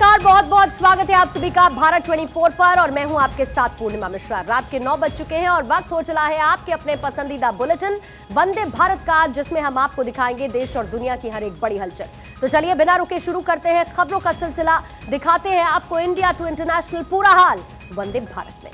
नमस्कार, बहुत बहुत स्वागत है आप सभी का भारत 24 पर और मैं हूं आपके साथ पूर्णिमा मिश्रा। रात के 9 बज चुके हैं और वक्त हो चला है आपके अपने पसंदीदा बुलेटिन वंदे भारत का, जिसमें हम आपको दिखाएंगे देश और दुनिया की हर एक बड़ी हलचल। तो चलिए बिना रुके शुरू करते हैं खबरों का सिलसिला। दिखाते हैं आपको इंडिया टू इंटरनेशनल पूरा हाल वंदे भारत में।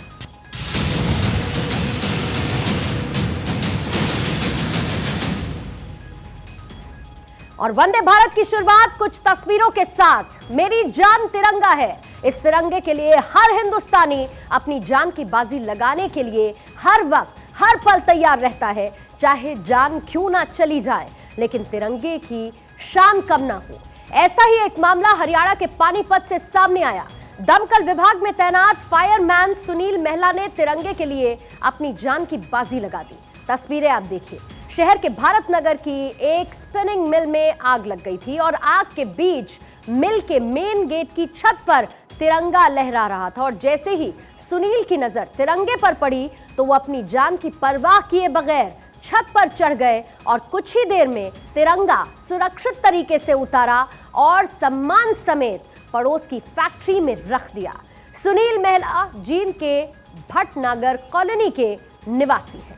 और वंदे भारत की शुरुआत कुछ तस्वीरों के साथ। मेरी जान तिरंगा है। इस तिरंगे के लिए हर हिंदुस्तानी अपनी जान की बाजी लगाने के लिए हर वक्त हर पल तैयार रहता है, चाहे जान क्यों ना चली जाए, लेकिन तिरंगे की शान कम ना हो। ऐसा ही एक मामला हरियाणा के पानीपत से सामने आया। दमकल विभाग में तैनात फायरमैन सुनील मेहला ने तिरंगे के लिए अपनी जान की बाजी लगा दी। तस्वीरें आप देखिए। शहर के भारत नगर की एक स्पिनिंग मिल में आग लग गई थी और आग के बीच मिल के मेन गेट की छत पर तिरंगा लहरा रहा था। और जैसे ही सुनील की नजर तिरंगे पर पड़ी तो वो अपनी जान की परवाह किए बगैर छत पर चढ़ गए और कुछ ही देर में तिरंगा सुरक्षित तरीके से उतारा और सम्मान समेत पड़ोस की फैक्ट्री में रख दिया। सुनील मेहला जींद के भटनागर कॉलोनी के निवासी हैं।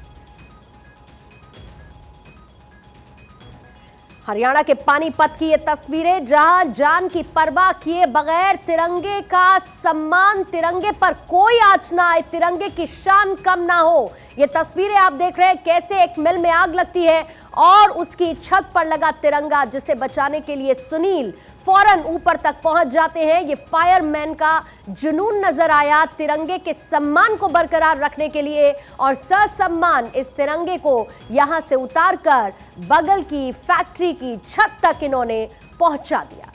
हरियाणा के पानीपत की ये तस्वीरें, जहां जान की परवाह किए बगैर तिरंगे का सम्मान, तिरंगे पर कोई आंच ना आए, तिरंगे की शान कम ना हो। ये तस्वीरें आप देख रहे हैं कैसे एक मिल में आग लगती है और उसकी छत पर लगा तिरंगा, जिसे बचाने के लिए सुनील फौरन ऊपर तक पहुंच जाते हैं। ये फायरमैन का जुनून नजर आया तिरंगे के सम्मान को बरकरार रखने के लिए और ससम्मान इस तिरंगे को यहां से उतारकर बगल की फैक्ट्री की छत तक इन्होंने पहुंचा दिया।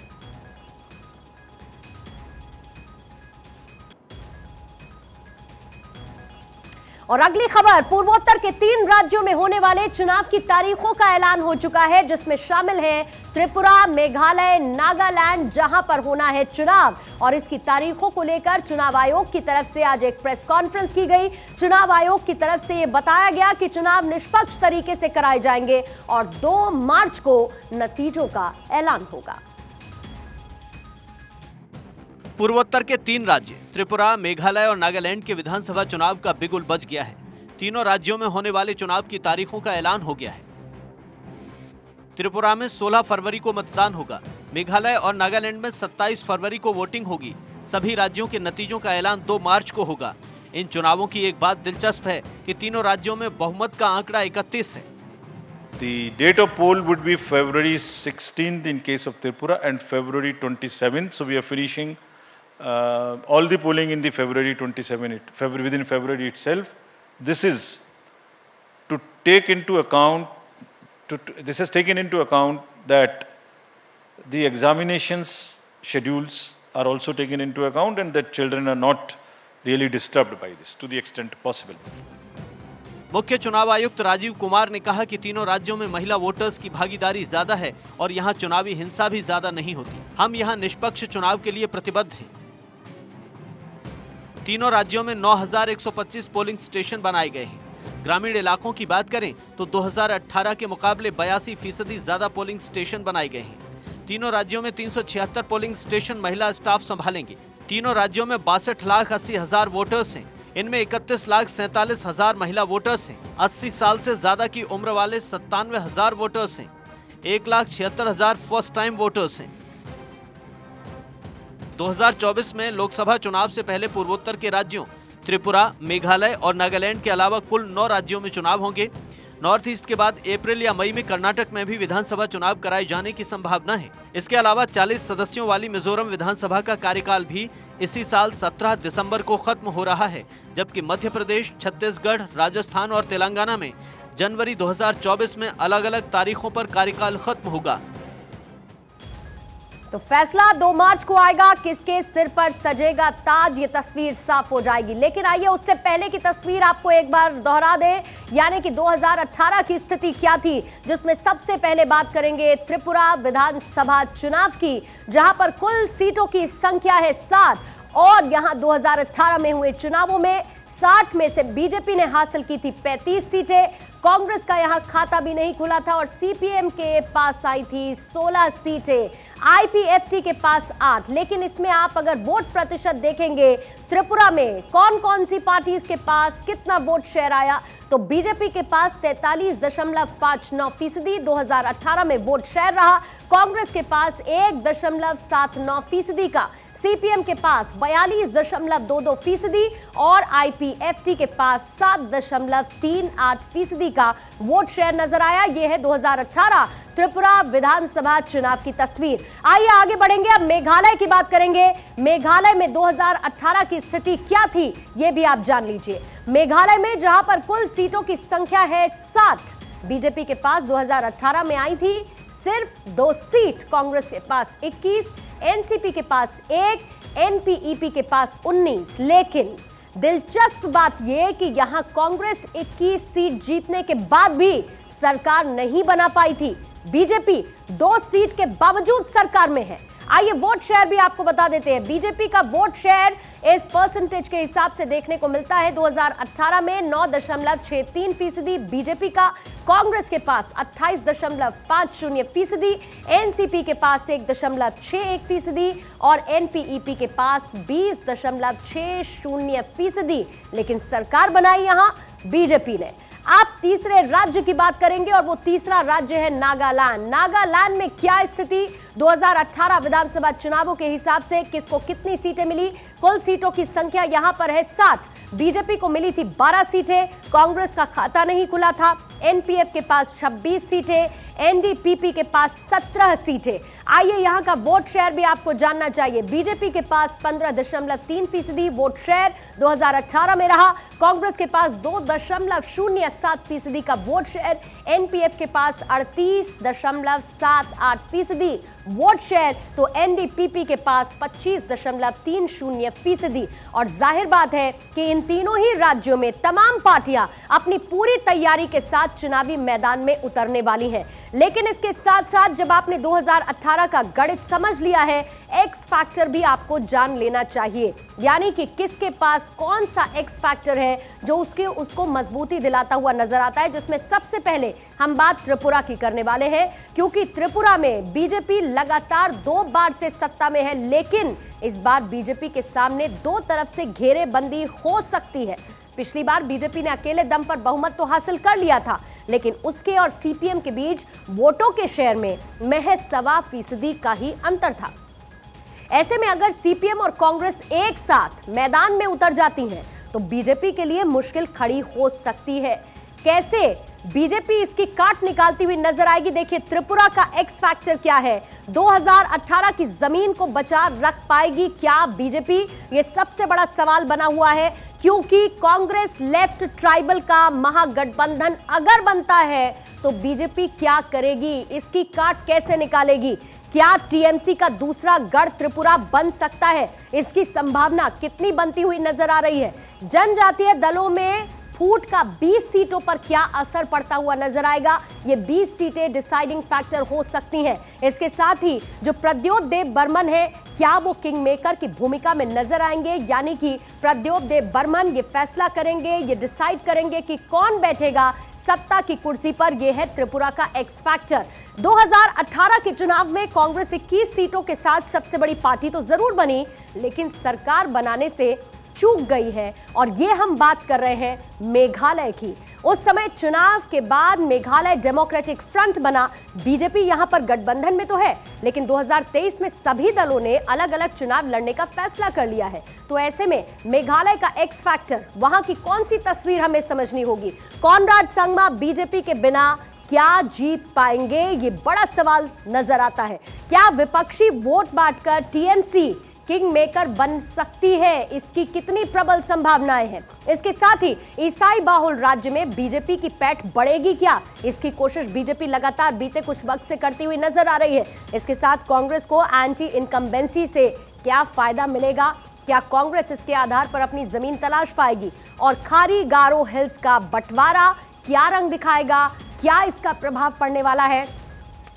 और अगली खबर, पूर्वोत्तर के 3 राज्यों में होने वाले चुनाव की तारीखों का ऐलान हो चुका है, जिसमें शामिल है त्रिपुरा, मेघालय, नागालैंड, जहां पर होना है चुनाव। और इसकी तारीखों को लेकर चुनाव आयोग की तरफ से आज एक प्रेस कॉन्फ्रेंस की गई। चुनाव आयोग की तरफ से यह बताया गया कि चुनाव निष्पक्ष तरीके से कराए जाएंगे और 2 मार्च को नतीजों का ऐलान होगा। पूर्वोत्तर के 3 राज्य त्रिपुरा, मेघालय और नागालैंड के विधानसभा चुनाव का बिगुल बज गया है। तीनों राज्यों में होने वाले चुनाव की तारीखों का ऐलान हो गया है। त्रिपुरा में 16 फरवरी को मतदान होगा। मेघालय और नागालैंड में 27 फरवरी को वोटिंग होगी। सभी राज्यों के नतीजों का ऐलान 2 मार्च को होगा। इन चुनावों की एक बात दिलचस्प है कि तीनों राज्यों में बहुमत का आंकड़ा 31 है। The date of poll would be February 16th in case of Tripura and February 27th. So we are finishing all the polling in the February 27th, within February itself. This is to take into account, this has taken into account that the examinations schedules are also taken into account and that children are not really disturbed by this to the extent possible. मुख्य चुनाव आयुक्त राजीव कुमार ने कहा कि तीनों राज्यों में महिला वोटर्स की भागीदारी ज्यादा है और यहां चुनावी हिंसा भी ज्यादा नहीं होती। हम यहां निष्पक्ष चुनाव के लिए प्रतिबद्ध हैं। तीनों राज्यों में 9,125 पोलिंग स्टेशन बनाए गए हैं। ग्रामीण इलाकों की बात करें तो 2018 के मुकाबले 82% ज्यादा पोलिंग स्टेशन बनाए गए हैं। तीनों राज्यों में 376 पोलिंग स्टेशन महिला स्टाफ संभालेंगे। तीनों राज्यों में 62,80,000 वोटर्स हैं। इनमें 31,47,000 महिला वोटर्स हैं। 80 साल से ज्यादा की उम्र वाले 97,000 वोटर्स हैं। 1,76,000 फर्स्ट टाइम वोटर्स हैं। 2024 में लोकसभा चुनाव से पहले पूर्वोत्तर के राज्यों त्रिपुरा, मेघालय और नागालैंड के अलावा कुल 9 राज्यों में चुनाव होंगे। नॉर्थ ईस्ट के बाद अप्रैल या मई में कर्नाटक में भी विधानसभा चुनाव कराए जाने की संभावना है। इसके अलावा 40 सदस्यों वाली मिजोरम विधानसभा का कार्यकाल भी इसी साल 17 दिसंबर को खत्म हो रहा है, जबकि मध्य प्रदेश, छत्तीसगढ़, राजस्थान और तेलंगाना में जनवरी 2024 में अलग अलग तारीखों पर कार्यकाल खत्म होगा। तो फैसला 2 मार्च को आएगा, किसके सिर पर सजेगा ताज, ये तस्वीर साफ हो जाएगी। लेकिन आइए उससे पहले की तस्वीर आपको एक बार दोहरा दें, यानी कि 2018 की स्थिति क्या थी, जिसमें सबसे पहले बात करेंगे त्रिपुरा विधानसभा चुनाव की, जहां पर कुल सीटों की संख्या है 7 और यहां 2018 में हुए चुनावों में 60 में से बीजेपी ने हासिल की थी 35 सीटें। कांग्रेस का यहां खाता भी नहीं खुला था और सीपीएम के पास आई थी 16 सीटें। आईपीएफटी के पास 8। लेकिन इसमें आप अगर वोट प्रतिशत देखेंगे त्रिपुरा में कौन कौन सी पार्टी के पास कितना वोट शेयर आया, तो बीजेपी के पास 43.59% 2018 में वोट शेयर रहा। कांग्रेस के पास 1.79% का, सीपीएम के पास 42.22% और आईपीएफटी के पास 7.38% का वोट शेयर नजर आया। यह है 2018 त्रिपुरा विधानसभा चुनाव की तस्वीर। आइए आगे बढ़ेंगे, अब मेघालय की बात करेंगे। मेघालय में 2018 की स्थिति क्या थी, यह भी आप जान लीजिए। मेघालय में जहां पर कुल सीटों की संख्या है 60, बीजेपी के पास 2018 में आई थी सिर्फ 2 सीट, कांग्रेस के पास 21, एनसीपी के पास 1, एनपीईपी के पास 19। लेकिन दिलचस्प बात यह कि यहां कांग्रेस 21 सीट जीतने के बाद भी सरकार नहीं बना पाई थी। बीजेपी 2 सीट के बावजूद सरकार में है। आइए वोट शेयर भी आपको बता देते हैं। बीजेपी का वोट शेयर इस परसेंटेज के हिसाब से देखने को मिलता है 2018 में 9.63% बीजेपी का, कांग्रेस के पास 28.50%, एनसीपी के पास 1.61% और एनपीईपी के पास 20.60%। लेकिन सरकार बनाई यहां बीजेपी ने। आप तीसरे राज्य की बात करेंगे और वो तीसरा राज्य है नागालैंड। नागालैंड में क्या स्थिति 2018 विधानसभा चुनावों के हिसाब से, किसको कितनी सीटें मिली? कुल सीटों की संख्या यहां पर है 60, बीजेपी को मिली थी 12 सीटें, कांग्रेस का खाता नहीं खुला था, एनपीएफ के पास 26 सीटें, एनडीपीपी के पास 17 सीटें। आइए यहां का वोट शेयर भी आपको जानना चाहिए। बीजेपी के पास 15.3% वोट शेयर 2018 में रहा, कांग्रेस के पास 2.07% का वोट शेयर, एनपीएफ के पास 38.78% वोट शेयर, तो एनडीपीपी के पास 25.30%। और जाहिर बात है कि इन तीनों ही राज्यों में तमाम पार्टियां अपनी पूरी तैयारी के साथ चुनावी मैदान में उतरने वाली हैं। लेकिन इसके साथ साथ जब आपने 2018 का गणित समझ लिया है, एक्स फैक्टर भी आपको जान लेना चाहिए, यानी कि किसके पास कौन सा एक्स फैक्टर है जो उसको मजबूती दिलाता हुआ नजर आता है। जिसमें सबसे पहले हम बात त्रिपुरा की करने वाले हैं, क्योंकि त्रिपुरा में बीजेपी लगातार 2 बार से सत्ता में है, लेकिन इस बार बीजेपी के सामने 2 तरफ से घेरेबंदी हो सकती है। पिछली बार बीजेपी ने अकेले दम पर बहुमत तो हासिल कर लिया था, लेकिन उसके और सीपीएम के बीच वोटों के शेयर में महज 1.25% का ही अंतर था। ऐसे में अगर सीपीएम और कांग्रेस एक साथ मैदान में उतर जाती हैं, तो बीजेपी के लिए मुश्किल खड़ी हो सकती है। कैसे बीजेपी इसकी काट निकालती हुई नजर आएगी? देखिए त्रिपुरा का एक्स फैक्टर क्या है, 2018 की जमीन को बचा रख पाएगी क्या बीजेपी? ये सबसे बड़ा सवाल बना हुआ है, क्योंकि कांग्रेस लेफ्ट ट्राइबल का महागठबंधन अगर बनता है तो बीजेपी क्या करेगी, इसकी काट कैसे निकालेगी? क्या टीएमसी का दूसरा गढ़ त्रिपुरा बन सकता है? इसकी संभावना कितनी बनती हुई नजर आ रही है? जनजातीय दलों में फूट का 20 सीटों पर क्या असर पड़ता हुआ नजर आएगा? ये 20 सीटें डिसाइडिंग फैक्टर हो सकती हैं। इसके साथ ही जो प्रद्योत देव बर्मन है, क्या वो किंग मेकर की भूमिका में नजर आएंगे? यानी कि प्रद्योत देव बर्मन ये फैसला करेंगे, ये डिसाइड करेंगे कि कौन बैठेगा सत्ता की कुर्सी पर। यह है त्रिपुरा का एक्स फैक्टर। 2018 के चुनाव में कांग्रेस 21 सीटों के साथ सबसे बड़ी पार्टी तो जरूर बनी, लेकिन सरकार बनाने से चूक गई है। और ये हम बात कर रहे हैं मेघालय की। उस समय चुनाव के बाद मेघालय डेमोक्रेटिक फ्रंट बना, बीजेपी यहां पर गठबंधन में तो है, लेकिन 2023 में सभी दलों ने अलग अलग चुनाव लड़ने का फैसला कर लिया है। तो ऐसे में मेघालय का एक्स फैक्टर, वहां की कौन सी तस्वीर हमें समझनी होगी? कॉनराड संगमा बीजेपी के बिना क्या जीत पाएंगे, ये बड़ा सवाल नजर आता है। क्या विपक्षी वोट बांटकर टीएमसी किंग मेकर बन सकती है? इसकी कितनी प्रबल संभावनाएं हैं? इसके साथ ही ईसाई बाहुल राज्य में बीजेपी की पैठ बढ़ेगी क्या? इसकी कोशिश बीजेपी लगातार बीते कुछ वक्त से करती हुई नजर आ रही है। इसके साथ कांग्रेस को एंटी इनकम्बेंसी से क्या फायदा मिलेगा? क्या कांग्रेस इसके आधार पर अपनी जमीन तलाश पाएगी? और खारी गारो हिल्स का बंटवारा क्या रंग दिखाएगा? क्या इसका प्रभाव पड़ने वाला है,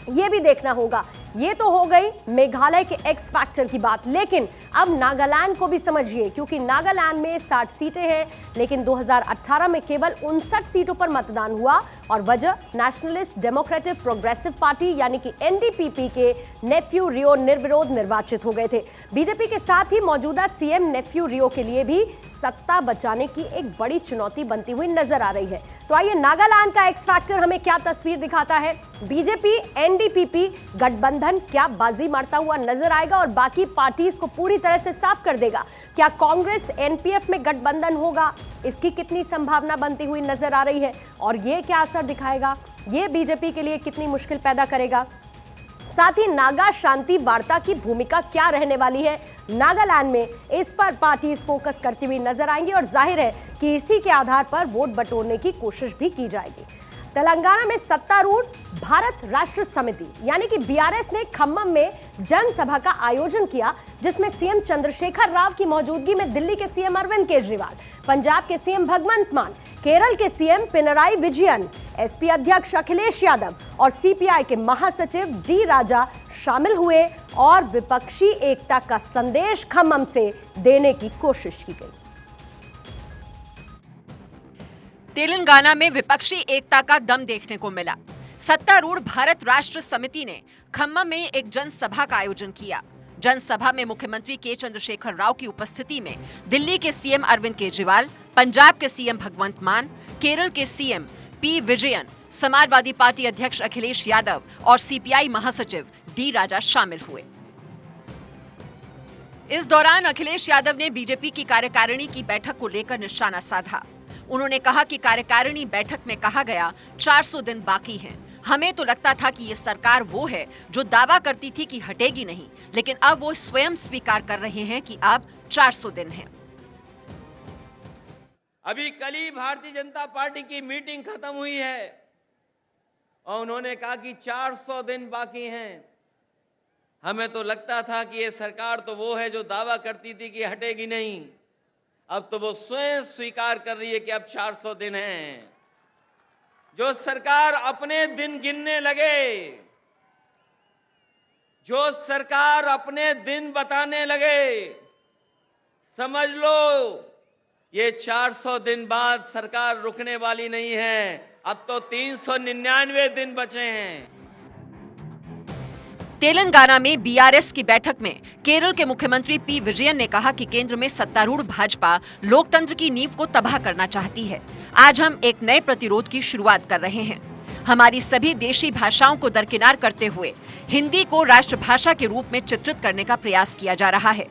ये भी देखना होगा। ये तो हो गई मेघालय के एक्स फैक्टर की बात, लेकिन अब नागालैंड को भी समझिए, क्योंकि नागालैंड में 60 सीटें हैं, लेकिन 2018 में केवल 59 सीटों पर मतदान हुआ और वजह नेशनलिस्ट डेमोक्रेटिक प्रोग्रेसिव पार्टी यानी कि एनडीपीपी के नेफ्यू रियो निर्विरोध निर्वाचित हो गए थे। बीजेपी के साथ ही मौजूदा सीएम नेफ्यू रियो के लिए भी सत्ता बचाने की एक बड़ी चुनौती बनती हुई नजर आ रही है। तो आइए नागालैंड का एक्स फैक्टर हमें क्या तस्वीर दिखाता है। बीजेपी एनडीपीपी गठबंधन क्या बाजी मारता हुआ नजर आएगा और बाकी पार्टीज को पूरी तरह से साफ कर देगा? क्या कांग्रेस एनपीएफ में गठबंधन होगा? इसकी कितनी संभावना बनती हुई नजर आ रही है और ये क्या असर दिखाएगा? ये बीजेपी के लिए कितनी मुश्किल पैदा करेगा? साथ ही नागा शांति वार्ता की भूमिका क्या रहने वाली है नागालैंड में, इस पर पार्टीज फोकस करती हुई नजर आएंगी और जाहिर है कि इसी के आधार पर वोट बटोरने की कोशिश भी की जाएगी। तेलंगाना में सत्तारूढ़ भारत राष्ट्र समिति यानी कि बीआरएस ने खम्मम में जनसभा का आयोजन किया, जिसमें सीएम चंद्रशेखर राव की मौजूदगी में दिल्ली के सीएम अरविंद केजरीवाल, पंजाब के सीएम भगवंत मान, केरल के सीएम पिनराई विजयन, एसपी अध्यक्ष अखिलेश यादव और सीपीआई के महासचिव डी राजा शामिल हुए और विपक्षी एकता का संदेश खम्मम से देने की कोशिश की गई। तेलंगाना में विपक्षी एकता का दम देखने को मिला। सत्तारूढ़ भारत राष्ट्र समिति ने खम्मम में एक जनसभा का आयोजन किया। जनसभा में मुख्यमंत्री के चंद्रशेखर राव की उपस्थिति में दिल्ली के सीएम अरविंद केजरीवाल, पंजाब के सीएम भगवंत मान, केरल के CM P Vijayan, Samajwadi party अध्यक्ष अखिलेश यादव और सीपीआई महासचिव डी राजा शामिल हुए। इस दौरान अखिलेश यादव ने बीजेपी की कार्यकारिणी की बैठक को लेकर निशाना साधा। उन्होंने कहा कि कार्यकारिणी बैठक में कहा गया 400 दिन बाकी हैं। हमें तो लगता था कि ये सरकार वो है जो दावा करती थी कि हटेगी नहीं, लेकिन अब वो स्वयं स्वीकार कर रहे हैं कि अब 400 दिन हैं। अभी कल ही भारतीय जनता पार्टी की मीटिंग खत्म हुई है और उन्होंने कहा कि 400 दिन बाकी हैं। हमें तो लगता था कि ये सरकार तो वो है जो दावा करती थी कि हटेगी नहीं, अब तो वो स्वयं स्वीकार कर रही है कि अब 400 दिन हैं। जो सरकार अपने दिन गिनने लगे, जो सरकार अपने दिन बताने लगे, समझ लो ये 400 दिन बाद सरकार रुकने वाली नहीं है। अब तो 399 दिन बचे हैं। तेलंगाना में बीआरएस की बैठक में केरल के मुख्यमंत्री पी विजयन ने कहा कि केंद्र में सत्तारूढ़ भाजपा लोकतंत्र की नींव को तबाह करना चाहती है। आज हम एक नए प्रतिरोध की शुरुआत कर रहे हैं। हमारी सभी देशी भाषाओं को दरकिनार करते हुए हिंदी को राष्ट्रभाषा के रूप में चित्रित करने का प्रयास किया जा रहा है।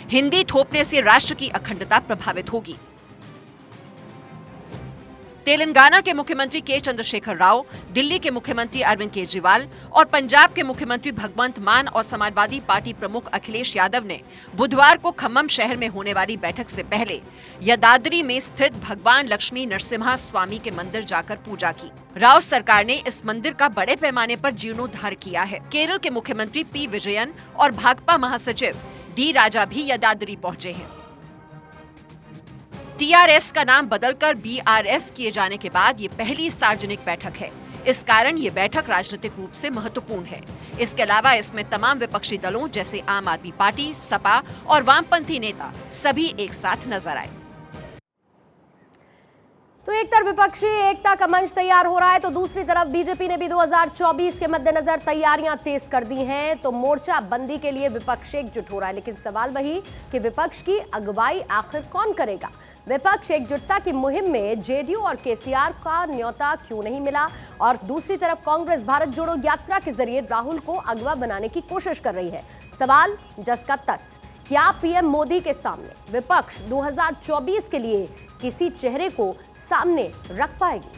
हिंदी थोपने से राष्ट्र की अखंडता प्रभावित होगी। तेलंगाना के मुख्यमंत्री के चंद्रशेखर राव, दिल्ली के मुख्यमंत्री अरविंद केजरीवाल और पंजाब के मुख्यमंत्री भगवंत मान और समाजवादी पार्टी प्रमुख अखिलेश यादव ने बुधवार को खम्मम शहर में होने वाली बैठक से पहले यदाद्री में स्थित भगवान लक्ष्मी नरसिम्हा स्वामी के मंदिर जाकर पूजा की। राव सरकार ने इस मंदिर का बड़े पैमाने पर जीर्णोद्धार किया है। केरल के मुख्यमंत्री पी विजयन और भाकपा महासचिव डी राजा भी यदाद्री पहुंचे हैं। टीआरएस का नाम बदलकर बीआरएस किए जाने के बाद ये पहली सार्वजनिक बैठक है। इस कारण ये बैठक राजनीतिक रूप से महत्वपूर्ण है। इसके अलावा इसमें तमाम विपक्षी दलों जैसे आम आदमी पार्टी, सपा और वामपंथी नेता सभी एक साथ नजर आए। तो एक तरफ विपक्षी एकता का मंच तैयार हो रहा है, तो दूसरी तरफ बीजेपी ने भी 2024 के मद्देनजर तैयारियां तेज कर दी हैं। तो मोर्चा बंदी के लिए विपक्ष एकजुट हो रहा है, लेकिन सवाल वही कि विपक्ष की अगुवाई आखिर कौन करेगा? विपक्ष एकजुटता की मुहिम में जेडीयू और केसीआर का न्योता क्यों नहीं मिला? और दूसरी तरफ कांग्रेस भारत जोड़ो यात्रा के जरिए राहुल को अगवा बनाने की कोशिश कर रही है। सवाल जस का तस, क्या पीएम मोदी के सामने विपक्ष 2024 के लिए किसी चेहरे को सामने रख पाएगी?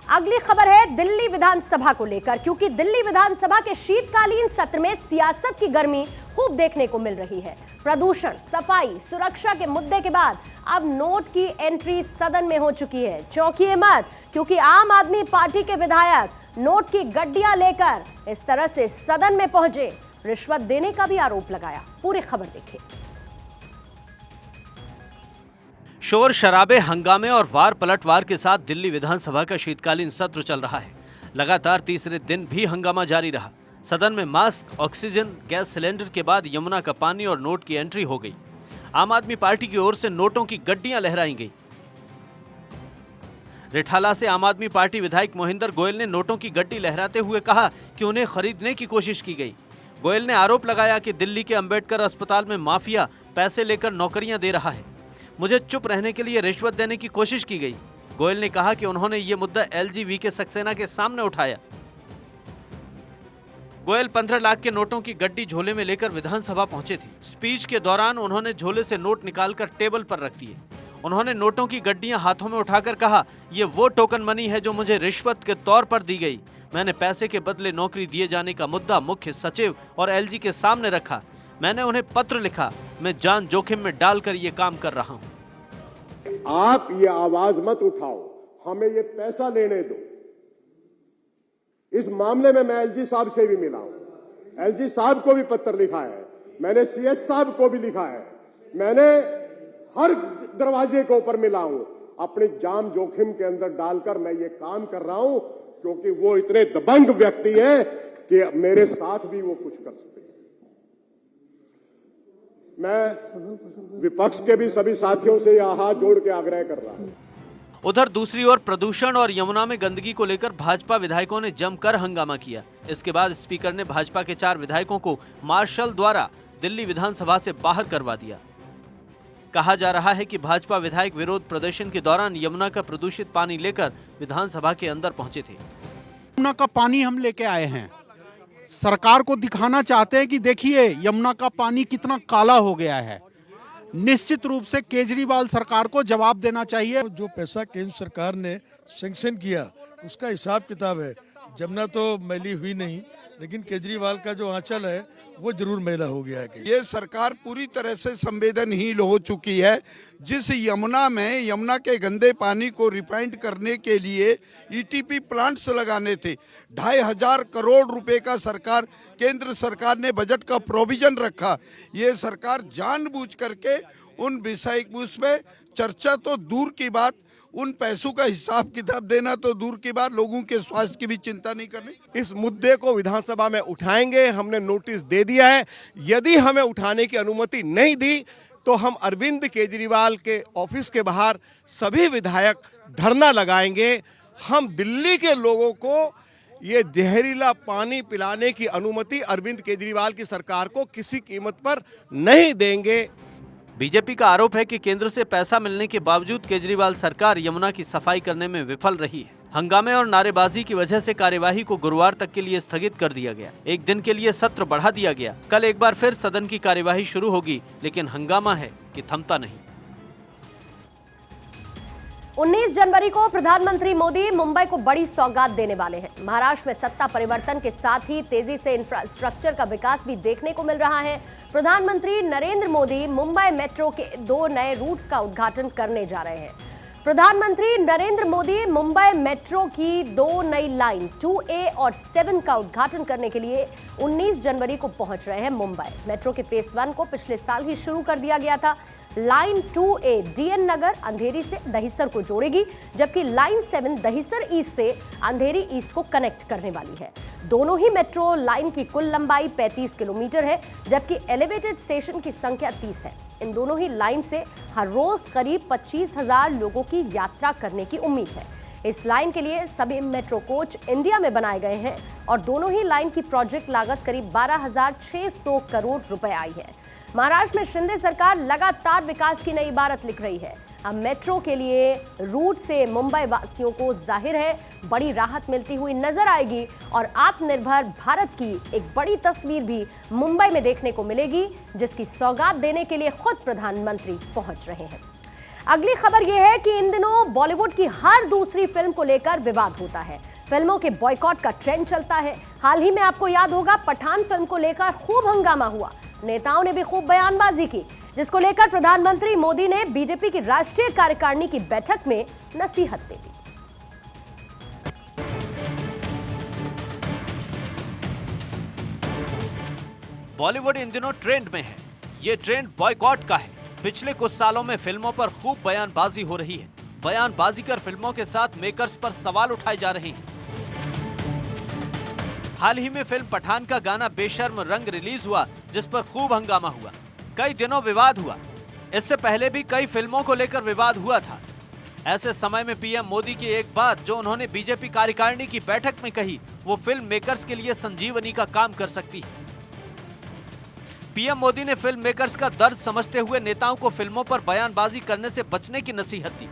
अगली खबर है दिल्ली विधानसभा को लेकर, क्योंकि दिल्ली विधानसभा के शीतकालीन सत्र में सियासत की गर्मी खूब देखने को मिल रही है। प्रदूषण, सफाई, सुरक्षा के मुद्दे के बाद अब नोट की एंट्री सदन में हो चुकी है। चौंकिए मत, क्योंकि आम आदमी पार्टी के विधायक नोट की गड्डियां लेकर इस तरह से सदन में पहुंचे, रिश्वत देने का भी आरोप लगाया। पूरी खबर देखिए। शोर शराबे, हंगामे और वार पलटवार के साथ दिल्ली विधानसभा का शीतकालीन सत्र चल रहा है। लगातार तीसरे दिन भी हंगामा जारी रहा। सदन में मास्क, ऑक्सीजन, गैस सिलेंडर के बाद यमुना का पानी और नोट की एंट्री हो गई। आम आदमी पार्टी की ओर से नोटों की गड्डियां लहराई गई। रिठाला से आम आदमी पार्टी विधायक मोहिंदर गोयल ने नोटों की गड्डी लहराते हुए कहा कि उन्हें खरीदने की कोशिश की गई। गोयल ने आरोप लगाया कि दिल्ली के अंबेडकर अस्पताल में माफिया पैसे लेकर नौकरियां दे रहा है। मुझे चुप रहने के लिए रिश्वत देने की कोशिश की गई। गोयल ने कहा कि उन्होंने ये मुद्दा LGV सक्सेना के सामने उठाया। गोयल 15 लाख के नोटों की गड्डी झोले में लेकर विधानसभा पहुंचे थे। स्पीच के दौरान उन्होंने झोले से नोट निकालकर टेबल पर रख दिए। उन्होंने नोटों की गड्डियां हाथों में उठाकर कहा, ये वो टोकन मनी है जो मुझे रिश्वत के तौर पर दी गई। मैंने पैसे के बदले नौकरी दिए जाने का मुद्दा मुख्य सचिव और LG के सामने रखा। मैंने उन्हें पत्र लिखा। मैं जान जोखिम में डालकर ये काम कर रहा हूं। आप ये आवाज मत उठाओ, हमें ये पैसा लेने दो। इस मामले में मैं LG साहब से भी मिला हूं, LG साहब को भी पत्र लिखा है, मैंने CS साहब को भी लिखा है, मैंने हर दरवाजे के ऊपर मिला हूं। अपनी जान जोखिम के अंदर डालकर मैं ये काम कर रहा हूं, क्योंकि वो इतने दबंग व्यक्ति हैं कि मेरे साथ भी वो कुछ कर सकते हैं। मैं विपक्ष के भी सभी साथियों से यह हाथ जोड़ के आग्रह कर रहा हूं। उधर दूसरी ओर प्रदूषण और यमुना में गंदगी को लेकर भाजपा विधायकों ने जमकर हंगामा किया। इसके बाद स्पीकर ने भाजपा के 4 विधायकों को मार्शल द्वारा दिल्ली विधानसभा से बाहर करवा दिया। कहा जा रहा है कि भाजपा विधायक विरोध प्रदर्शन के दौरान यमुना का प्रदूषित पानी लेकर विधानसभा के अंदर पहुंचे थे। यमुना का पानी हम लेके आए हैं, सरकार को दिखाना चाहते हैं कि देखिए यमुना का पानी कितना काला हो गया है। निश्चित रूप से केजरीवाल सरकार को जवाब देना चाहिए। जो पैसा केंद्र सरकार ने सैंक्शन किया उसका हिसाब किताब है। जमुना तो मैली हुई नहीं, लेकिन केजरीवाल का जो आंचल है वो जरूर मैला हो गया है। ये सरकार पूरी तरह से संवेदनहीन हो चुकी है। जिस यमुना में यमुना के गंदे पानी को रिफाइंड करने के लिए ETP प्लांट्स लगाने थे, 2500 करोड़ रुपए का सरकार केंद्र सरकार ने बजट का प्रोविजन रखा। ये सरकार जानबूझ करके उन विषय उसमें चर्चा तो दूर की बात, उन पैसों का हिसाब किताब देना तो दूर की बात, लोगों के स्वास्थ्य की भी चिंता नहीं करनी। इस मुद्दे को विधानसभा में उठाएंगे। हमने नोटिस दे दिया है। यदि हमें उठाने की अनुमति नहीं दी तो हम अरविंद केजरीवाल के ऑफिस के बाहर सभी विधायक धरना लगाएंगे। हम दिल्ली के लोगों को ये जहरीला पानी पिलाने की अनुमति अरविंद केजरीवाल की सरकार को किसी कीमत पर नहीं देंगे। बीजेपी का आरोप है कि केंद्र से पैसा मिलने के बावजूद केजरीवाल सरकार यमुना की सफाई करने में विफल रही है। हंगामे और नारेबाजी की वजह से कार्यवाही को गुरुवार तक के लिए स्थगित कर दिया गया। एक दिन के लिए सत्र बढ़ा दिया गया। कल एक बार फिर सदन की कार्यवाही शुरू होगी, लेकिन हंगामा है कि थमता नहीं। 19 जनवरी को प्रधानमंत्री मोदी मुंबई को बड़ी सौगात देने वाले हैं। महाराष्ट्र में सत्ता परिवर्तन के साथ ही तेजी से इंफ्रास्ट्रक्चर का विकास भी देखने को मिल रहा है। प्रधानमंत्री नरेंद्र मोदी मुंबई मेट्रो के 2 नए रूट्स का उद्घाटन करने जा रहे हैं। प्रधानमंत्री नरेंद्र मोदी मुंबई मेट्रो की 2 नई लाइन 2A और 7 का उद्घाटन करने के लिए 19 जनवरी को पहुंच रहे हैं मुंबई। मेट्रो के फेज 1 को पिछले साल ही शुरू कर दिया गया था। लाइन 2A DN नगर अंधेरी से दहिसर को जोड़ेगी, जबकि लाइन 7 दहिसर ईस्ट से अंधेरी ईस्ट को कनेक्ट करने वाली है। दोनों ही मेट्रो लाइन की कुल लंबाई 35 किलोमीटर है, जबकि एलिवेटेड स्टेशन की संख्या 30 है। इन दोनों ही लाइन से हर रोज करीब 25,000 लोगों की यात्रा करने की उम्मीद है। इस लाइन के लिए सभी मेट्रो कोच इंडिया में बनाए गए हैं और दोनों ही लाइन की प्रोजेक्ट लागत करीब 12,600 करोड़ रुपए आई है। महाराष्ट्र में शिंदे सरकार लगातार विकास की नई इबारत लिख रही है। अब मेट्रो के लिए रूट से मुंबई वासियों को जाहिर है बड़ी राहत मिलती हुई नजर आएगी और आत्मनिर्भर भारत की एक बड़ी तस्वीर भी मुंबई में देखने को मिलेगी, जिसकी सौगात देने के लिए खुद प्रधानमंत्री पहुंच रहे हैं। अगली खबर यह है कि इन दिनों बॉलीवुड की हर दूसरी फिल्म को लेकर विवाद होता है। फिल्मों के बॉयकॉट का ट्रेंड चलता है। हाल ही में आपको याद होगा पठान फिल्म को लेकर खूब हंगामा हुआ। नेताओं ने भी खूब बयानबाजी की, जिसको लेकर प्रधानमंत्री मोदी ने बीजेपी की राष्ट्रीय कार्यकारिणी की बैठक में नसीहत दे दी। बॉलीवुड इन दिनों ट्रेंड में है। ये ट्रेंड बॉयकॉट का है। पिछले कुछ सालों में फिल्मों पर खूब बयानबाजी हो रही है। बयानबाजी कर फिल्मों के साथ मेकर्स पर सवाल उठाए जा रहे हैं। हाल ही में फिल्म पठान का गाना बेशर्म रंग रिलीज हुआ, जिस पर खूब हंगामा हुआ। कई दिनों विवाद हुआ। इससे पहले भी कई फिल्मों को लेकर विवाद हुआ था। ऐसे समय में पीएम मोदी की एक बात जो उन्होंने बीजेपी कार्यकारिणी की बैठक में कही, वो फिल्म मेकर्स के लिए संजीवनी का काम कर सकती है। पीएम मोदी ने फिल्म मेकर्स का दर्द समझते हुए नेताओं को फिल्मों पर बयानबाजी करने से बचने की नसीहत दी।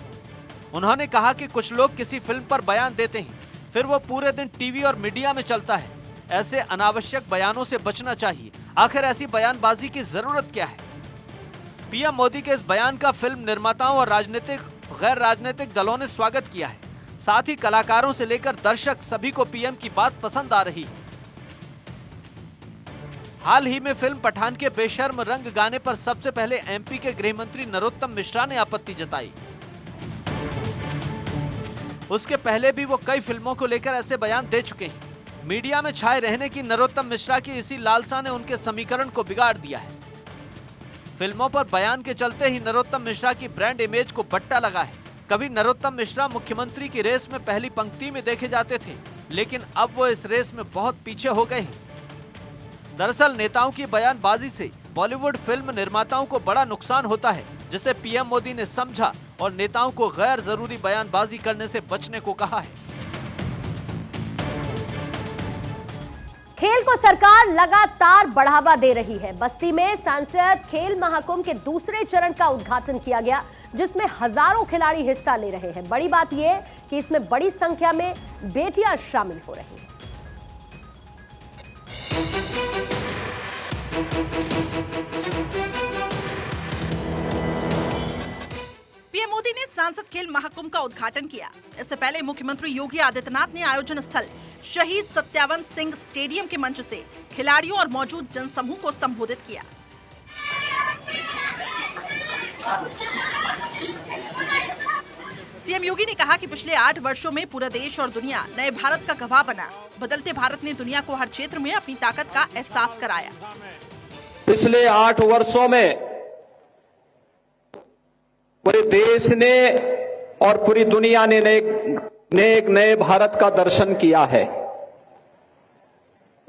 उन्होंने कहा कि कुछ लोग किसी फिल्म पर बयान देते हैं, फिर वो पूरे दिन टीवी और मीडिया में चलता है। ऐसे अनावश्यक बयानों से बचना चाहिए। आखिर ऐसी बयानबाजी की जरूरत क्या है? पीएम मोदी के इस बयान का फिल्म निर्माताओं और राजनीतिक गैर राजनीतिक दलों ने स्वागत किया है। साथ ही कलाकारों से लेकर दर्शक सभी को पीएम की बात पसंद आ रही है। हाल ही में फिल्म पठान के बेशर्म रंग गाने पर सबसे पहले एमपी के गृह मंत्री नरोत्तम मिश्रा ने आपत्ति जताई। उसके पहले भी वो कई फिल्मों को लेकर ऐसे बयान दे चुके हैं। मीडिया में छाए रहने की नरोत्तम मिश्रा की इसी लालसा ने उनके समीकरण को बिगाड़ दिया है। फिल्मों पर बयान के चलते ही नरोत्तम मिश्रा की ब्रांड इमेज को बट्टा लगा है। कभी नरोत्तम मिश्रा मुख्यमंत्री की रेस में पहली पंक्ति में देखे जाते थे, लेकिन अब वो इस रेस में बहुत पीछे हो गए हैं। दरअसल नेताओं की बयानबाजी से बॉलीवुड फिल्म निर्माताओं को बड़ा नुकसान होता है, जिसे पीएम मोदी ने समझा और नेताओं को गैर जरूरी बयानबाजी करने से बचने को कहा है। खेल को सरकार लगातार बढ़ावा दे रही है। बस्ती में सांसद खेल महाकुंभ के दूसरे चरण का उद्घाटन किया गया, जिसमें हजारों खिलाड़ी हिस्सा ले रहे हैं। बड़ी बात यह कि इसमें बड़ी संख्या में बेटियां शामिल हो रही हैं। पीएम मोदी ने सांसद खेल महाकुंभ का उद्घाटन किया। इससे पहले मुख्यमंत्री योगी आदित्यनाथ ने आयोजन स्थल शहीद सत्यावन सिंह स्टेडियम के मंच से खिलाड़ियों और मौजूद जनसमूह को संबोधित किया। सीएम योगी ने कहा कि पिछले 8 वर्षों में पूरा देश और दुनिया नए भारत का गवाह बना। बदलते भारत ने दुनिया को हर क्षेत्र में अपनी ताकत का एहसास कराया। पिछले 8 वर्षों में पूरे देश ने और पूरी दुनिया ने एक नए भारत का दर्शन किया है।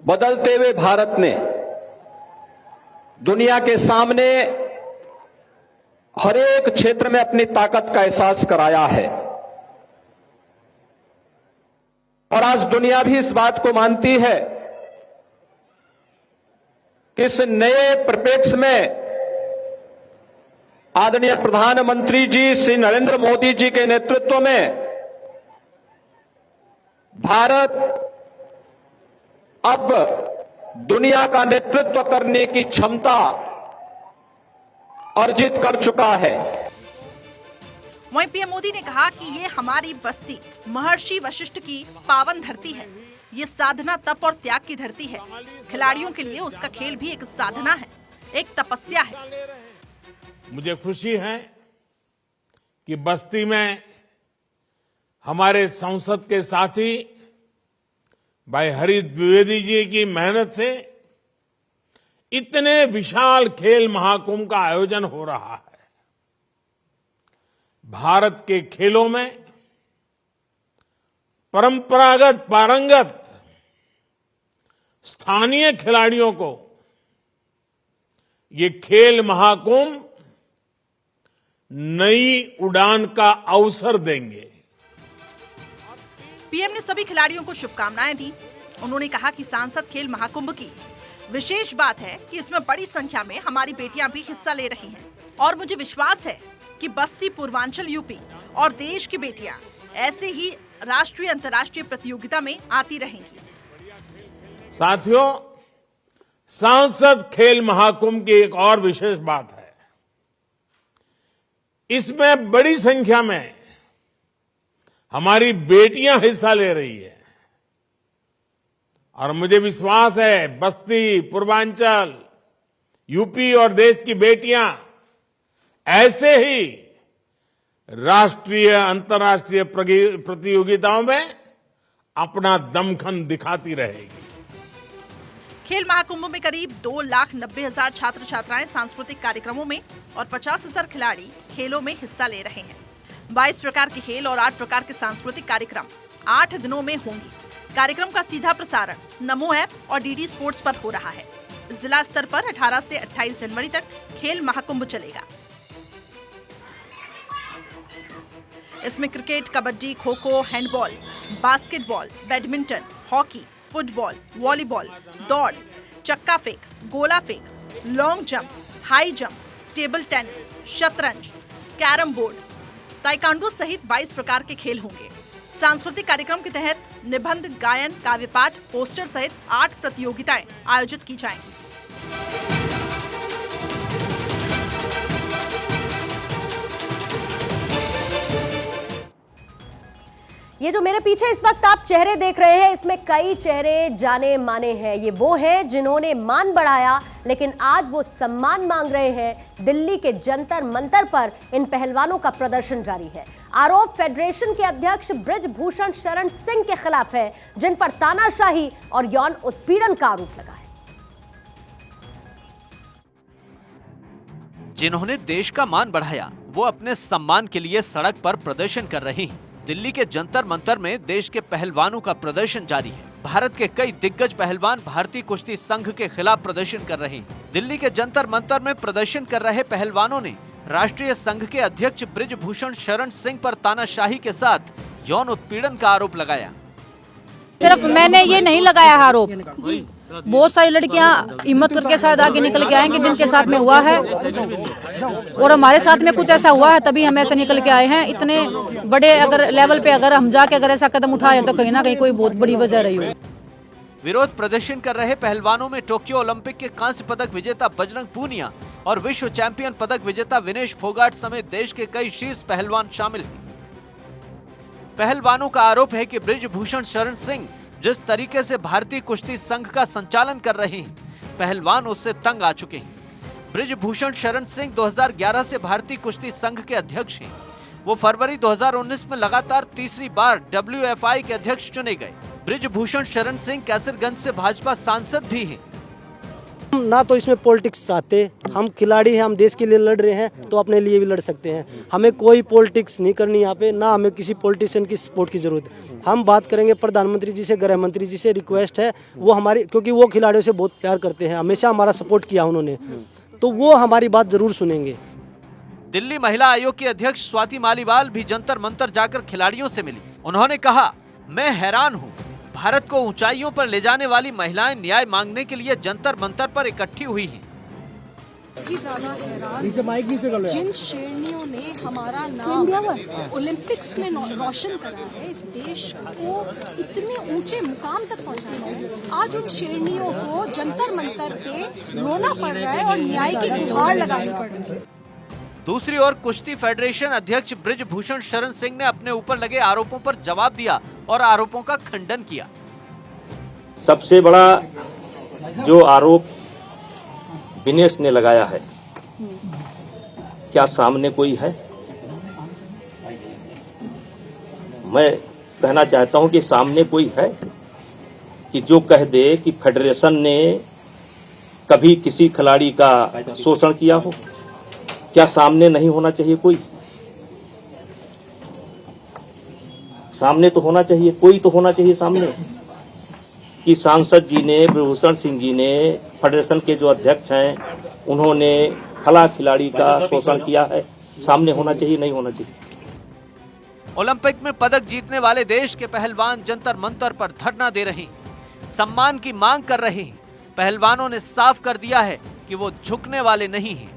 बदलते हुए भारत ने दुनिया के सामने हर एक क्षेत्र में अपनी ताकत का एहसास कराया है और आज दुनिया भी इस बात को मानती है कि इस नए परिप्रेक्ष्य में आदरणीय प्रधानमंत्री जी श्री नरेंद्र मोदी जी के नेतृत्व में भारत अब दुनिया का नेतृत्व करने की क्षमता अर्जित कर चुका है। वहीं पीएम मोदी ने कहा कि ये हमारी बस्ती महर्षि वशिष्ठ की पावन धरती है। ये साधना, तप और त्याग की धरती है। खिलाड़ियों के लिए उसका खेल भी एक साधना है, एक तपस्या है। मुझे खुशी है कि बस्ती में हमारे संसद के साथी भाई हरीश द्विवेदी जी की मेहनत से इतने विशाल खेल महाकुंभ का आयोजन हो रहा है। भारत के खेलों में परंपरागत पारंगत स्थानीय खिलाड़ियों को ये खेल महाकुंभ नई उड़ान का अवसर देंगे। पीएम ने सभी खिलाड़ियों को शुभकामनाएं दी। उन्होंने कहा कि सांसद खेल महाकुंभ की विशेष बात है कि इसमें बड़ी संख्या में हमारी बेटियां भी हिस्सा ले रही हैं और मुझे विश्वास है कि बस्ती, पूर्वांचल यूपी और देश की बेटियां ऐसे ही राष्ट्रीय अंतर्राष्ट्रीय प्रतियोगिता में आती रहेंगी। साथियों, सांसद खेल महाकुंभ की एक और विशेष बात है, इसमें बड़ी संख्या में हमारी बेटियां हिस्सा ले रही है और मुझे विश्वास है बस्ती, पूर्वांचल, यूपी और देश की बेटियां ऐसे ही राष्ट्रीय अंतर्राष्ट्रीय प्रतियोगिताओं में अपना दमखम दिखाती रहेगी। खेल महाकुंभ में करीब 2,90,000 छात्र छात्राएं सांस्कृतिक कार्यक्रमों में और 50,000 खिलाड़ी खेलों में हिस्सा ले रहे हैं। 22 प्रकार के खेल और 8 प्रकार के सांस्कृतिक कार्यक्रम 8 दिनों में होंगे। कार्यक्रम का सीधा प्रसारण नमो ऐप और डीडी स्पोर्ट्स पर हो रहा है। जिला स्तर पर 18 से 28 जनवरी तक खेल महाकुंभ चलेगा। इसमें cricket, kabaddi, kho kho, handball, basketball, badminton, hockey, football, volleyball, दौड़, चक्का फेंक, गोला फेंक, long jump, high jump, table tennis, शतरंज, कैरम बोर्ड, ताइक्वांडो सहित 22 प्रकार के खेल होंगे। सांस्कृतिक कार्यक्रम के तहत निबंध, गायन, काव्यपाठ, पोस्टर सहित 8 प्रतियोगिताएं आयोजित की जाएंगी। ये जो मेरे पीछे इस वक्त आप चेहरे देख रहे हैं, इसमें कई चेहरे जाने माने हैं। ये वो हैं जिन्होंने मान बढ़ाया, लेकिन आज वो सम्मान मांग रहे हैं। दिल्ली के जंतर मंतर पर इन पहलवानों का प्रदर्शन जारी है। आरोप फेडरेशन के अध्यक्ष बृजभूषण शरण सिंह के खिलाफ है, जिन पर तानाशाही और यौन उत्पीड़न का आरोप लगा है। जिन्होंने देश का मान बढ़ाया, वो अपने सम्मान के लिए सड़क पर प्रदर्शन कर रहे हैं। दिल्ली के जंतर मंतर में देश के पहलवानों का प्रदर्शन जारी है। भारत के कई दिग्गज पहलवान भारतीय कुश्ती संघ के खिलाफ प्रदर्शन कर रहे हैं। दिल्ली के जंतर मंतर में प्रदर्शन कर रहे पहलवानों ने राष्ट्रीय संघ के अध्यक्ष बृजभूषण शरण सिंह पर तानाशाही के साथ यौन उत्पीड़न का आरोप लगाया। सिर्फ मैंने ये नहीं लगाया आरोप, बहुत सारी लड़कियां हिम्मत करके शायद आगे निकल के आएंगी जिनके साथ में हुआ है, और हमारे साथ में कुछ ऐसा हुआ है तभी हम ऐसे निकल के आए हैं। इतने बड़े अगर लेवल पे अगर हम जाके अगर ऐसा कदम उठाए तो कहीं ना कहीं कोई बहुत बड़ी वजह रही हो। विरोध प्रदर्शन कर रहे पहलवानों में टोक्यो ओलंपिक के कांस्य पदक विजेता बजरंग पूनिया और विश्व चैंपियन पदक विजेता विनेश फोगाट समेत देश के कई शीर्ष पहलवान शामिल हैं। पहलवानों का आरोप है कि बृजभूषण शरण सिंह जिस तरीके से भारतीय कुश्ती संघ का संचालन कर रहे हैं, पहलवान उससे तंग आ चुके हैं। बृजभूषण शरण सिंह 2011 से भारतीय कुश्ती संघ के अध्यक्ष हैं। वो फरवरी 2019 में लगातार तीसरी बार WFI के अध्यक्ष चुने गए। बृजभूषण शरण सिंह कैसरगंज से भाजपा सांसद भी हैं। ना तो इसमें पॉलिटिक्स चाहते, हम खिलाड़ी हैं, हम देश के लिए लड़ रहे हैं तो अपने लिए भी लड़ सकते हैं। हमें कोई पॉलिटिक्स नहीं करनी यहाँ पे, ना हमें किसी पॉलिटिशियन की सपोर्ट की जरूरत है। हम बात करेंगे प्रधानमंत्री जी से, गृह मंत्री जी से, रिक्वेस्ट है वो हमारी, क्योंकि वो खिलाड़ियों से बहुत प्यार करते हैं, हमेशा हमारा सपोर्ट किया उन्होंने, तो वो हमारी बात जरूर सुनेंगे। दिल्ली महिला आयोग की अध्यक्ष स्वाति मालीवाल भी जंतर मंतर जाकर खिलाड़ियों से मिली। उन्होंने कहा, मैं हैरान हूँ, भारत को ऊंचाइयों पर ले जाने वाली महिलाएं न्याय मांगने के लिए जंतर मंतर पर इकट्ठी हुई हैं। जिन शेरनियों ने हमारा नाम ओलंपिक्स में रोशन करा है, इस देश को इतने ऊंचे मुकाम तक पहुंचाया है, आज उन शेरनियों को जंतर मंतर पे रोना पड़ रहा है और न्याय की गुहार लगानी पड़ रही है। दूसरी ओर कुश्ती फेडरेशन अध्यक्ष बृजभूषण शरण सिंह ने अपने ऊपर लगे आरोपों पर जवाब दिया और आरोपों का खंडन किया। सबसे बड़ा जो आरोप विनेश ने लगाया है, क्या सामने कोई है? मैं कहना चाहता हूं कि सामने कोई है कि जो कह दे कि फेडरेशन ने कभी किसी खिलाड़ी का शोषण किया हो? क्या सामने नहीं होना चाहिए? कोई सामने तो होना चाहिए, कोई तो होना चाहिए सामने, कि सांसद जी ने, बृजभूषण सिंह जी ने, फेडरेशन के जो अध्यक्ष हैं, उन्होंने फला खिलाड़ी का शोषण किया है। सामने होना चाहिए, नहीं होना चाहिए। ओलंपिक में पदक जीतने वाले देश के पहलवान जंतर मंतर पर धरना दे रहे हैं, सम्मान की मांग कर रहे हैं। पहलवानों ने साफ कर दिया है कि वो झुकने वाले नहीं हैं।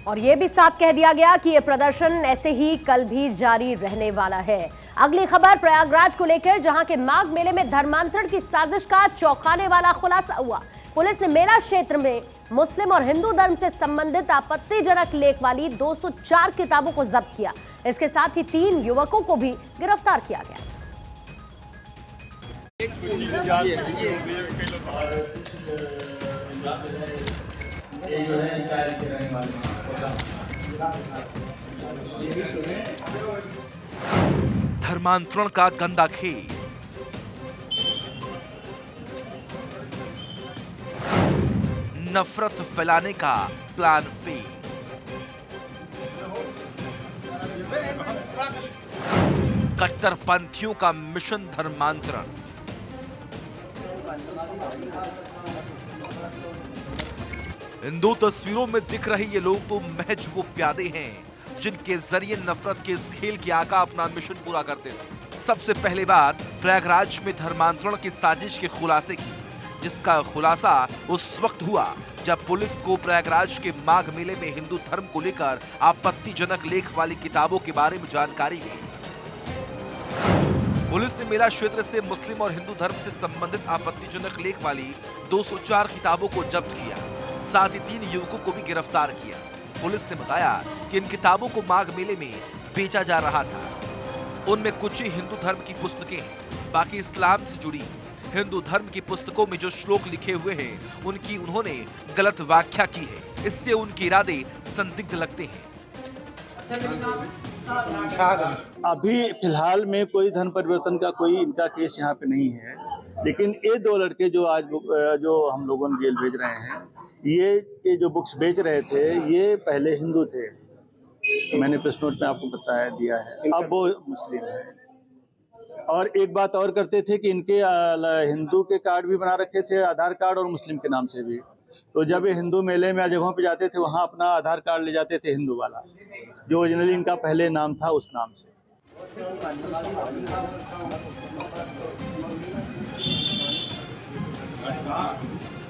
और ये भी साफ कह दिया गया कि ये प्रदर्शन ऐसे ही कल भी जारी रहने वाला है। अगली खबर प्रयागराज को लेकर, जहां के माघ मेले में धर्मांतरण की साजिश का चौंकाने वाला खुलासा हुआ। पुलिस ने मेला क्षेत्र में मुस्लिम और हिंदू धर्म से संबंधित आपत्तिजनक लेख वाली 204 किताबों को जब्त किया। इसके साथ ही 3 युवकों को भी गिरफ्तार किया गया। धर्मांतरण का गंदा खेल, नफरत फैलाने का प्लान फेल, कट्टरपंथियों का मिशन धर्मांतरण। इन दो तस्वीरों में दिख रहे ये लोग तो महज वो प्यादे हैं जिनके जरिए नफरत के इस खेल के आका अपना मिशन पूरा करते थे। सबसे पहले बात प्रयागराज में धर्मांतरण की साजिश के खुलासे की, जिसका खुलासा उस वक्त हुआ जब पुलिस को प्रयागराज के माघ मेले में हिंदू धर्म को लेकर आपत्तिजनक लेख वाली किताबों के बारे में जानकारी मिली। पुलिस ने मेला क्षेत्र से मुस्लिम और हिंदू धर्म से संबंधित आपत्तिजनक लेख वाली 204 किताबों को जब्त किया, साथ ही 3 युवकों को भी गिरफ्तार किया। पुलिस ने बताया कि इन किताबों को माघ मेले में बेचा जा रहा था। उनमें कुछ ही हिंदू धर्म की पुस्तकें हैं, बाकी इस्लाम से जुड़ी। हिंदू धर्म की पुस्तकों में जो श्लोक लिखे हुए हैं उनकी उन्होंने गलत व्याख्या की है, इससे उनके इरादे संदिग्ध लगते हैं। अभी फिलहाल में कोई धर्म परिवर्तन का कोई इनका केस यहाँ पे नहीं है, लेकिन ये 2 लड़के जो आज जो हम लोगों ने जेल भेज रहे हैं, ये जो बुक्स बेच रहे थे ये पहले हिंदू थे, मैंने प्रेस नोट में आपको बताया दिया है, अब वो मुस्लिम है। और एक बात और करते थे कि इनके हिंदू के कार्ड भी बना रखे थे, आधार कार्ड, और मुस्लिम के नाम से भी। तो जब ये हिंदू मेले में जगहों पे जाते थे वहाँ अपना आधार कार्ड ले जाते थे हिंदू वाला, जो ओरिजिनली इनका पहले नाम था उस नाम से।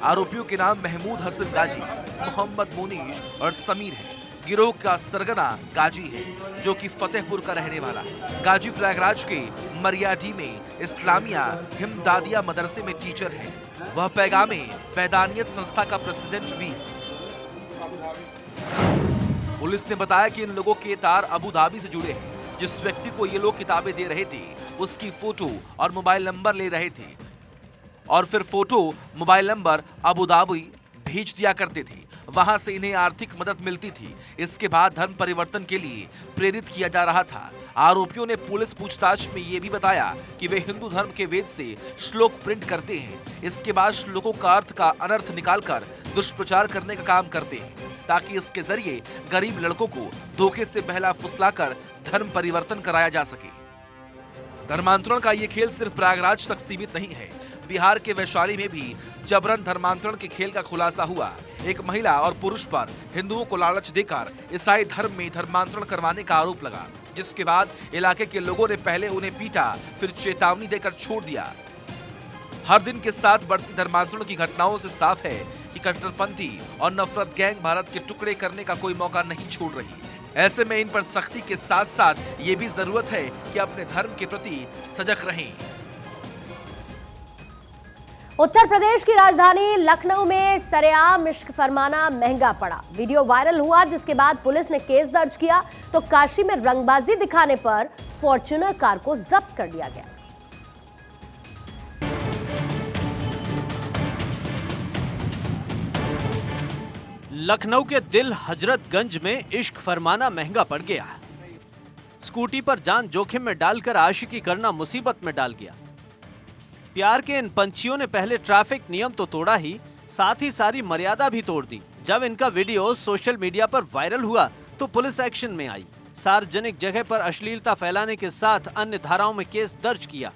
आरोपियों के नाम महमूद हसन गाजी, मोहम्मद मुनीश और समीर है। गिरोह का सरगना गाजी है, जो कि फतेहपुर का रहने वाला है। गाजी प्रयागराज के मरियाडी में इस्लामिया हिमदादिया मदरसे में टीचर है। वह पैगामे पैदानियत संस्था का प्रेसिडेंट भी है। पुलिस ने बताया कि इन लोगों के तार अबू धाबी से जुड़े हैं। जिस व्यक्ति को ये लोग किताबें दे रहे थे उसकी फोटो और मोबाइल नंबर ले रहे थे और फिर photo mobile number Abu Dhabi भेज दिया करते थे। वहां से इन्हें आर्थिक मदद मिलती थी। इसके बाद धर्म परिवर्तन के लिए प्रेरित किया जा रहा था। आरोपियों ने पुलिस पूछताछ में ये भी बताया कि वे हिंदू धर्म के वेद से श्लोक प्रिंट करते हैं। इसके बाद श्लोकों का अर्थ का अनर्थ निकालकर दुष्प्रचार करने का काम करते हैं, ताकि इसके जरिए गरीब लड़कों को धोखे से बहला फुसलाकर धर्म परिवर्तन कराया जा सके। धर्मांतरण का ये खेल सिर्फ प्रयागराज तक सीमित नहीं है। बिहार के वैशाली में भी जबरन धर्मांतरण के खेल का खुलासा हुआ। एक महिला और पुरुष पर हिंदुओं को लालच देकर ईसाई धर्म में धर्मांतरण करवाने का आरोप लगा, जिसके बाद इलाके के लोगों ने पहले उन्हें पीटा, फिर चेतावनी देकर छोड़ दिया। हर दिन के साथ बढ़ती धर्मांतरण की घटनाओं से साफ है कि कट्टरपंथी और नफरत गैंग भारत के टुकड़े करने का कोई मौका नहीं छोड़ रही। ऐसे में इन पर सख्ती के साथ साथ ये भी जरूरत है कि अपने धर्म के प्रति सजग रहें। उत्तर प्रदेश की राजधानी लखनऊ में सरेआम इश्क फरमाना महंगा पड़ा। वीडियो वायरल हुआ, जिसके बाद पुलिस ने केस दर्ज किया तो काशी में रंगबाजी दिखाने पर फॉर्च्यूनर कार को जब्त कर लिया गया। लखनऊ के दिल हजरतगंज में इश्क फरमाना महंगा पड़ गया। स्कूटी पर जान जोखिम में डालकर आशिकी करना मुसीबत में डाल गया। प्यार के इन पंछियों ने पहले ट्रैफिक नियम तो तोड़ा ही, साथ ही सारी मर्यादा भी तोड़ दी। जब इनका वीडियो सोशल मीडिया पर वायरल हुआ तो पुलिस एक्शन में आई। सार्वजनिक जगह पर अश्लीलता फैलाने के साथ अन्य धाराओं में केस दर्ज किया।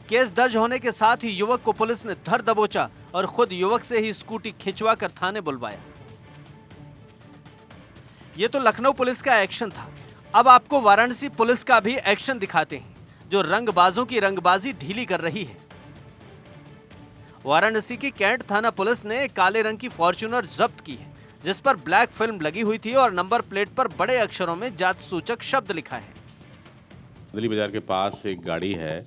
केस दर्ज होने के साथ ही युवक को पुलिस ने धर दबोचा और खुद युवक से ही स्कूटी खिंचवा कर थाने बुलवाया। ये तो लखनऊ पुलिस का एक्शन था। अब आपको वाराणसी पुलिस का भी एक्शन दिखाते हैं, जो रंगबाजों की रंगबाजी ढीली कर रही है। वाराणसी की कैंट थाना पुलिस ने काले रंग की फॉर्च्यूनर जब्त की है, जिस पर ब्लैक फिल्म लगी हुई थी और नंबर प्लेट पर बड़े अक्षरों में जात सूचक शब्द लिखा है। दिल्ली बाजार के पास एक गाड़ी है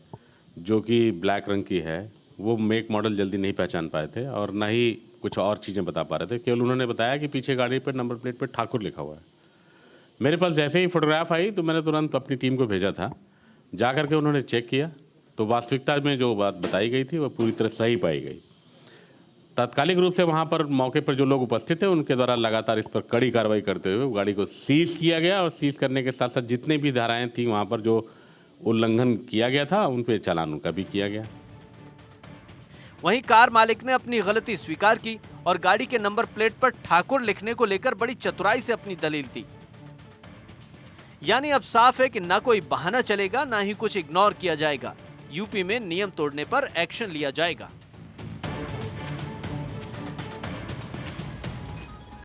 जो कि ब्लैक रंग की है। वो मेक मॉडल जल्दी नहीं पहचान पाए थे और ना ही कुछ और चीज़ें बता पा रहे थे। केवल उन्होंने बताया कि पीछे गाड़ी पर नंबर प्लेट पर ठाकुर लिखा हुआ है। मेरे पास जैसे ही फोटोग्राफ आई तो मैंने तुरंत अपनी टीम को भेजा था। जा करके उन्होंने चेक किया तो वास्तविकता में जो बात बताई गई थी वह पूरी तरह सही पाई गई। तात्कालिक रूप से वहाँ पर मौके पर जो लोग उपस्थित थे उनके द्वारा लगातार इस पर कड़ी कार्रवाई करते हुए गाड़ी को सीज किया गया और सीज करने के साथ साथ जितने भी धाराएं थी वहाँ पर जो उल्लंघन किया गया था उन पर चालान उनका भी किया गया। वहीं कार मालिक ने अपनी गलती स्वीकार की और गाड़ी के नंबर प्लेट पर ठाकुर लिखने को लेकर बड़ी चतुराई से अपनी दलील दी। यानी अब साफ है कि न कोई बहाना चलेगा, न ही कुछ इग्नोर किया जाएगा। यूपी में नियम तोड़ने पर एक्शन लिया जाएगा।